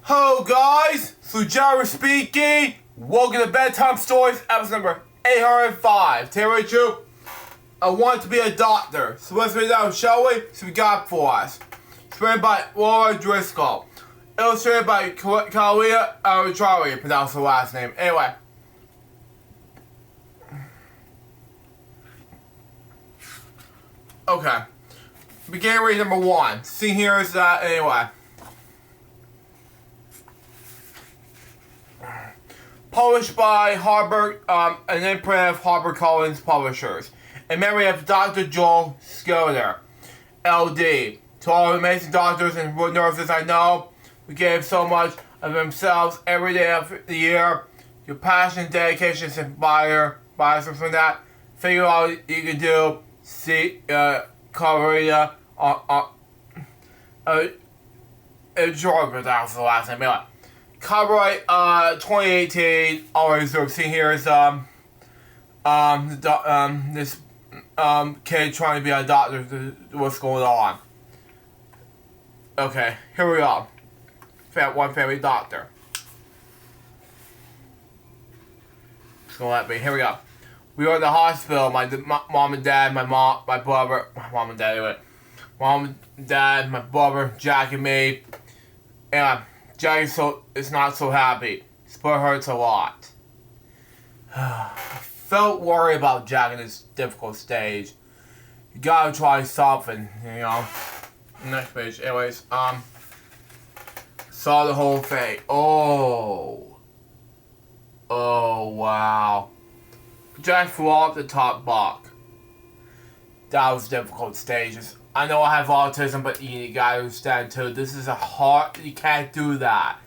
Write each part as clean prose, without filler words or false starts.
Hello guys, Jerry speaking. Welcome to Bedtime Stories, episode number 805. Today with you, I want to be a doctor. So let's read out, shall we? So we got for us. It's written by Laura Driscoll. Illustrated by Kalia Aratrawi, pronounce her last name. Anyway. Okay. Beginning read number 1. See here is that, anyway. Published by Harvard, an imprint of HarperCollins Publishers. In memory of Dr. Joel Schroeder, LD. To all the amazing doctors and nurses I know, who gave so much of themselves every day of the year. Your passion and dedication is inspire from that. Figure out what you can do. See, Korea, Georgia, that's the last name. Anyway. Copyright 2018. Always seen here is this kid trying to be a doctor. What's going on? Okay, here we go. One family doctor. It's gonna let me. Here we go. We were in the hospital. My mom and dad, my brother, mom and dad anyway. Mom and dad, my brother, Jack and me. And Jack is not so happy. His foot hurts a lot. I felt worried about Jack in this difficult stage. You gotta try something, you know. Next page. Anyways, saw the whole thing. Oh, wow. Jack flew off the top bunk. That was difficult stages. I know I have autism, but you gotta understand too, this is a hard, you can't do that.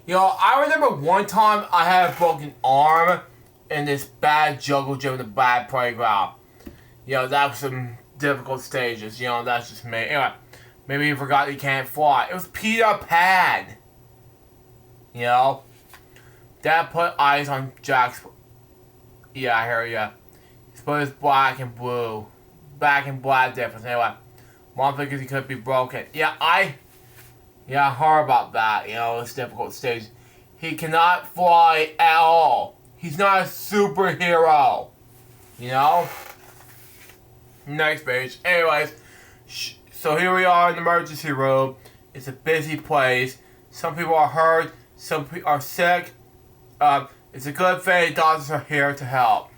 You know, I remember one time I had a broken arm in this bad juggle gym in a bad playground. You know, that was some difficult stages, you know, that's just me. Anyway, maybe you forgot you can't fly. It was Peter Pan. You know? Dad put eyes on Jack's, yeah, I hear ya. He's put his black and blue. Black and black difference, anyway. Mom thinks he could be broken. I heard about that, you know, this difficult stage. He cannot fly at all. He's not a superhero. You know? Next page. Anyways, so here we are in the emergency room. It's a busy place. Some people are hurt. Some people are sick. It's a good thing doctors are here to help.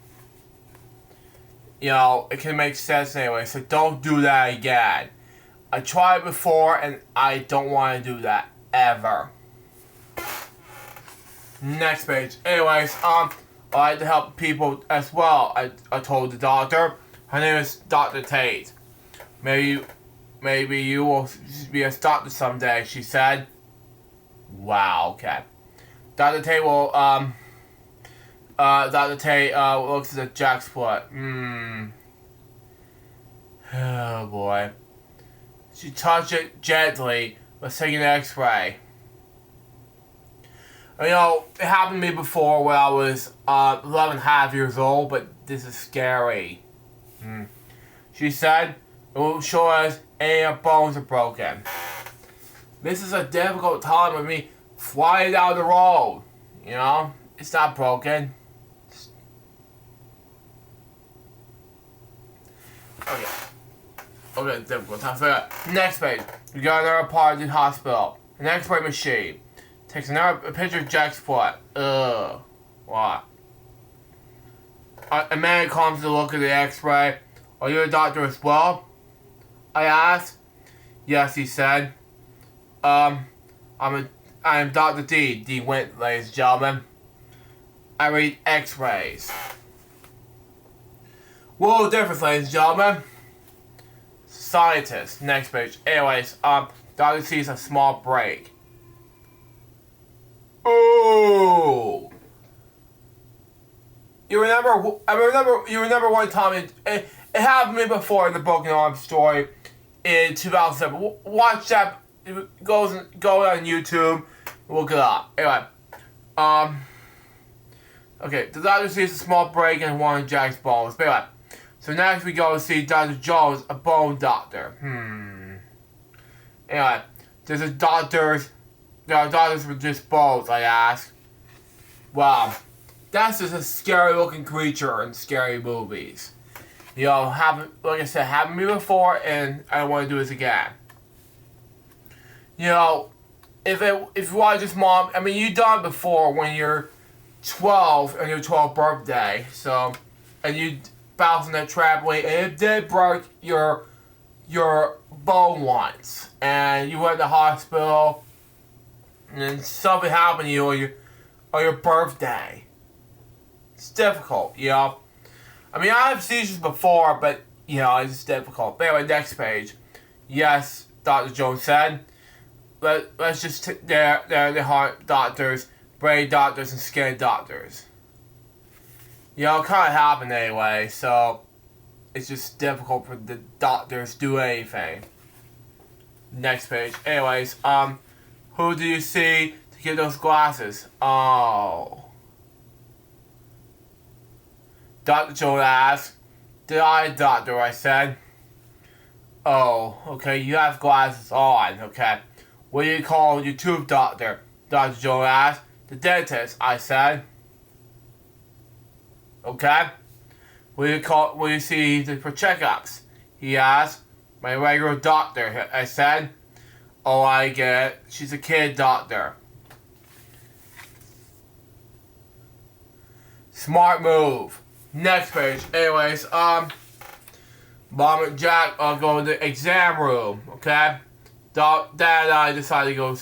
You know, it can make sense anyway, so don't do that again. I tried before, and I don't want to do that, ever. Next page. Anyways, I like to help people as well, I told the doctor. Her name is Dr. Tate. Maybe you will be a doctor someday, she said. Wow, okay. Dr. Tate will, looks at Jack's foot. Oh boy. She touched it gently. Let's take an x-ray. You know, it happened to me before when I was 11 and a half years old, but this is scary. She said, it will show us any of our bones are broken. This is a difficult time with me flying down the road. You know, it's not broken. Okay, difficult time for that. Next page. We got another part of the hospital. An x-ray machine. Takes another picture of Jack's foot. Ugh. What? A man comes to look at the x-ray. Are you a doctor as well? I asked. Yes, he said. I am Dr. D. D. Wint, ladies and gentlemen. I read x-rays. World difference, ladies and gentlemen. Scientist. Next page. Anyways, Dr. sees a small break. Oh! You remember one time, it happened to me before in the Broken Arm story in 2007. Watch that. Go on YouTube. Look it up. Anyway. Okay, the doctor sees a small break in one of Jack's bones. But anyway. So next we go see Dr. Jones, a bone doctor. Anyway, there's a doctor's their daughters were just both, I asked. Well, that's just a scary looking creature in scary movies. You know, like I said, happened to me before, and I don't want to do this again. You know, if you want to just mom, I mean, you've done it before when you're 12 on your 12th birthday, so, and you bounce on that trampoline, and it did break your bone once, and you went to the hospital, and then something happened to you on your birthday. It's difficult, you know. I mean, I have seizures before, but, you know, it's difficult. But anyway, next page. Yes, Dr. Jones said. Let's just, they're the heart doctors, brain doctors, and skin doctors. You know, it kind of happened anyway, so it's just difficult for the doctors to do anything. Next page. Anyways, who do you see to get those glasses? Oh. Dr. Jones asked. Did I, doctor? I said. Oh, okay, you have glasses on, okay. What do you call your tooth doctor? Dr. Jones asked. The dentist, I said. Okay. What do you see for checkups? He asked. My regular doctor, I said. Oh, I get it. She's a kid doctor. Smart move. Next page. Anyways, Mom and Jack go to the exam room, okay? Dad and I decided to go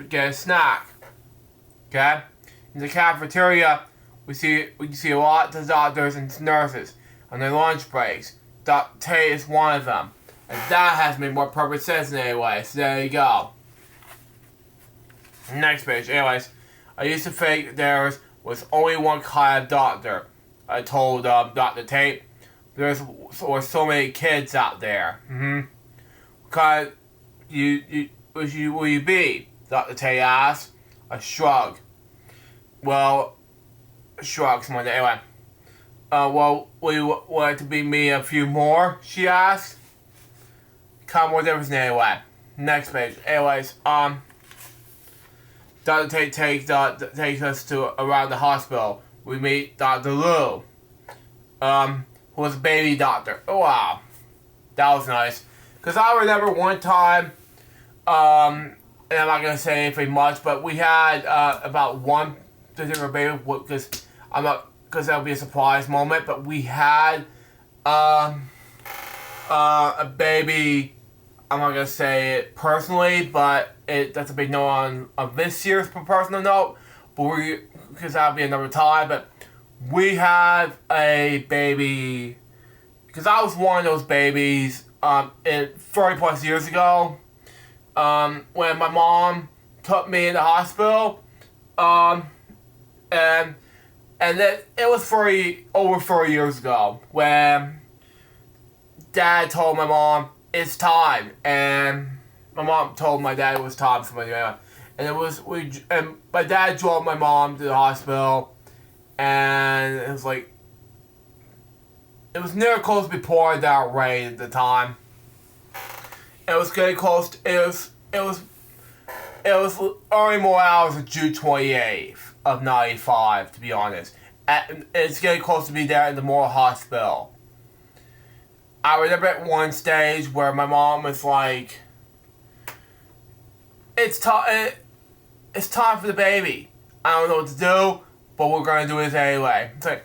get a snack, okay? In the cafeteria, we see a lot of doctors and nurses on their lunch breaks. Dr. Tate is one of them. And that has made more perfect sense anyway, so there you go. Next page. Anyways, I used to think there was only one kind of doctor. I told Dr. Tate, there were so many kids out there. What kind will you be? Dr. Tate asked. I shrugged. Well, shrugged someone. Anyway. Well, will you want to be me a few more? She asked. Kind of more difference anyway. Next page. Anyways, Dr. Tate takes us to around the hospital. We meet Dr. Lou, who was a baby doctor. Oh, wow. That was nice. Because I remember one time, and I'm not going to say anything much, but we had about one particular baby, because that would be a surprise moment, but we had a baby. I'm not going to say it personally, but that's a big note on this year's personal note, because that'll be another time, but we have a baby, because I was one of those babies 30 plus years ago, when my mom took me in the hospital, and then it was over 40 years ago, when Dad told my mom, it's time, and my mom told my dad it was time for me, and my dad drove my mom to the hospital, and it was like, it was near close to be pouring down rain at the time. It was getting close to, it was early more hours of June 28th of 95, to be honest. And it's getting close to be there in the Moore Hospital. I remember at one stage where my mom was like, it's time for the baby. I don't know what to do, but we're going to do this anyway. It's like,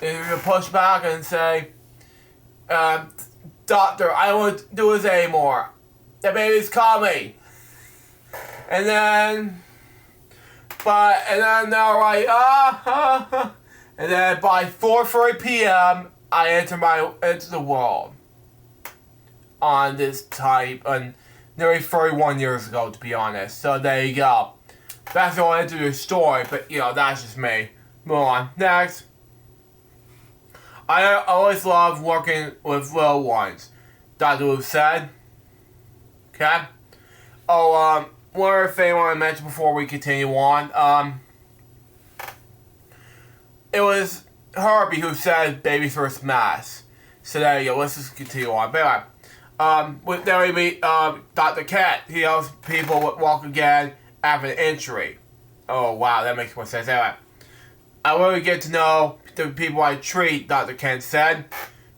you're going to push back and say, doctor, I don't want to do this anymore. The baby's coming. And then they're like, and then by 4:30 p.m., I enter the world on this type, and nearly 31 years ago, to be honest. So there you go. That's the only end of the story, but you know, that's just me. Move on. Next. I always love working with little ones, Dr. Wu said. Okay? Oh, one other thing I want to mention before we continue on. It was Herbie who said baby first mass. So there you go. Let's just continue on. But anyway, then we meet Dr. Cat. He helps people walk again after the injury. Oh, wow, that makes more sense. Anyway, I really get to know the people I treat, Dr. Kent said.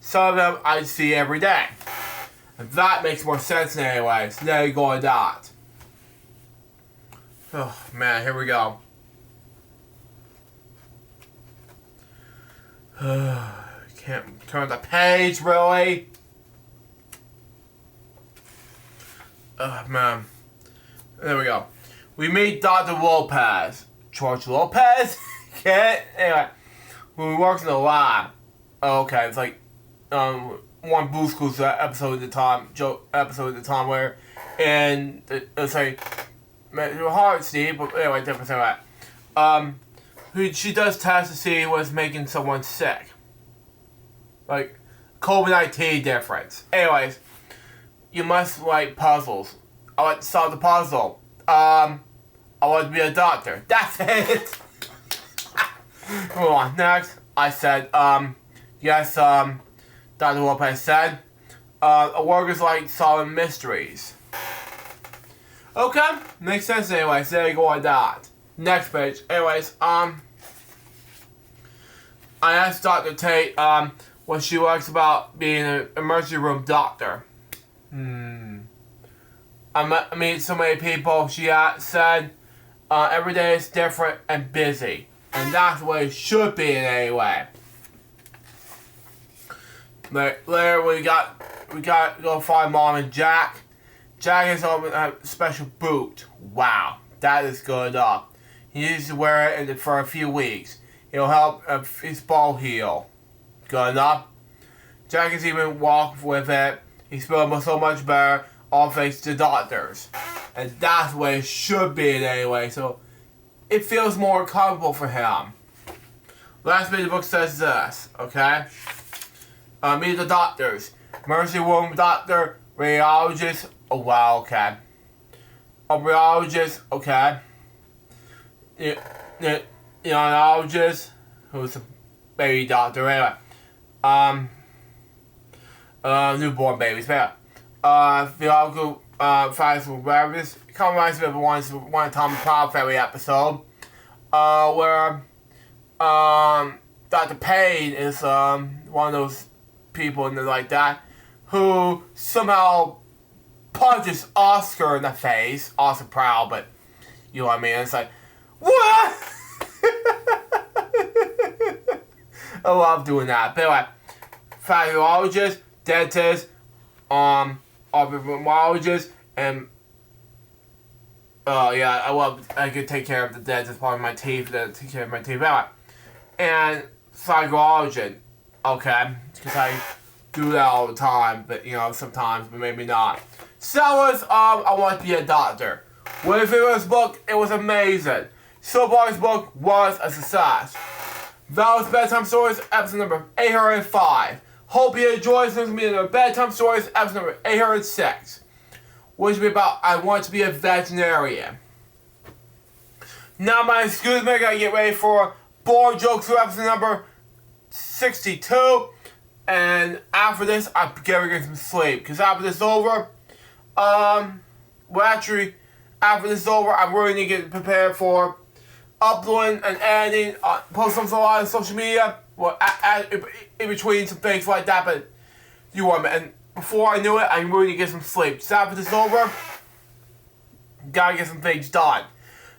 Some of them I see every day. And that makes more sense anyway, so there you go with that. Oh, man, here we go. Can't turn the page, really. Oh, man. There we go. We meet Dr. Lopez. George Lopez? Anyway, when we works in the lab. Oh, okay, it's like one Boo Schools episode at the time where, and it's like, your heart, Steve, but anyway, different thing like that. She does tests to see what's making someone sick. Like, COVID-19 difference. Anyways, you must like puzzles. I like to solve the puzzle. I want to be a doctor. That's it. Hold on. Next, I said, yes, Dr. Lopez said, workers like solving mysteries. Okay, makes sense anyway, so there you go with that. Next page. Anyways, I asked Dr. Tate, what she likes about being an emergency room doctor. I meet so many people, she said, every day is different and busy. And that's the way it should be in any way. Later, we got to go find Mom and Jack. Jack has a special boot. Wow, that is good up. He needs to wear it for a few weeks. It'll help his ball heal. Good enough. Jack has even walked with it. He's feeling so much better, all thanks to doctors. And that's the way it should be in any way. So it feels more comfortable for him. Last bit of the book says this, okay? Meet the doctors. Emergency room doctor, radiologist, oh wow, okay. A radiologist, okay. Neurologist, who's a baby doctor, anyway. Newborn babies, theological, physical therapist. It kind of reminds me of one Tom and Paul Ferry episode, where, Dr. Payne is, one of those people like that, who somehow punches Oscar in the face. Oscar proud, but you know what I mean? It's like, what? I love doing that. But anyway, physiologist, dentist, ophthalmologist, and yeah, I could take care of the dentist part of my teeth, take care of my teeth. Anyway, and psychologist, okay, because I do that all the time, but sometimes, but maybe not. So that was I want to be a doctor. What if it was book? It was amazing. So far, book was a success. That was Bedtime Stories, episode number 805. Hope you enjoyed listening to me in Bedtime Stories, episode number 806. Which will be about I want to be a veterinarian. Now my excuse me, I gotta get ready for Board Jokes for episode number 62. And after this, I'm gonna get some sleep. Because after this is over, after this is over, I really need to get prepared for uploading and editing, posting on a lot of social media, in between some things like that, but you want me. And before I knew it, I really need to get some sleep. So after this is over, gotta get some things done.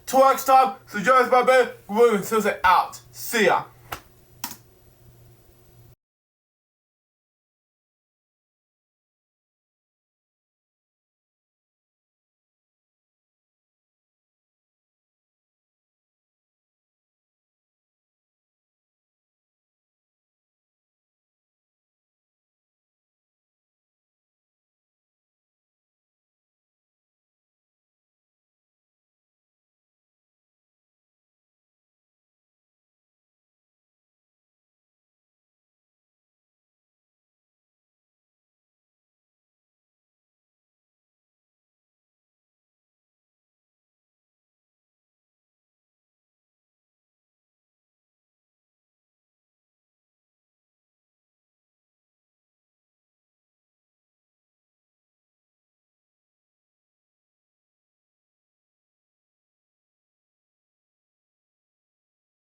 Till next time, so join us, my baby. We're out. See ya.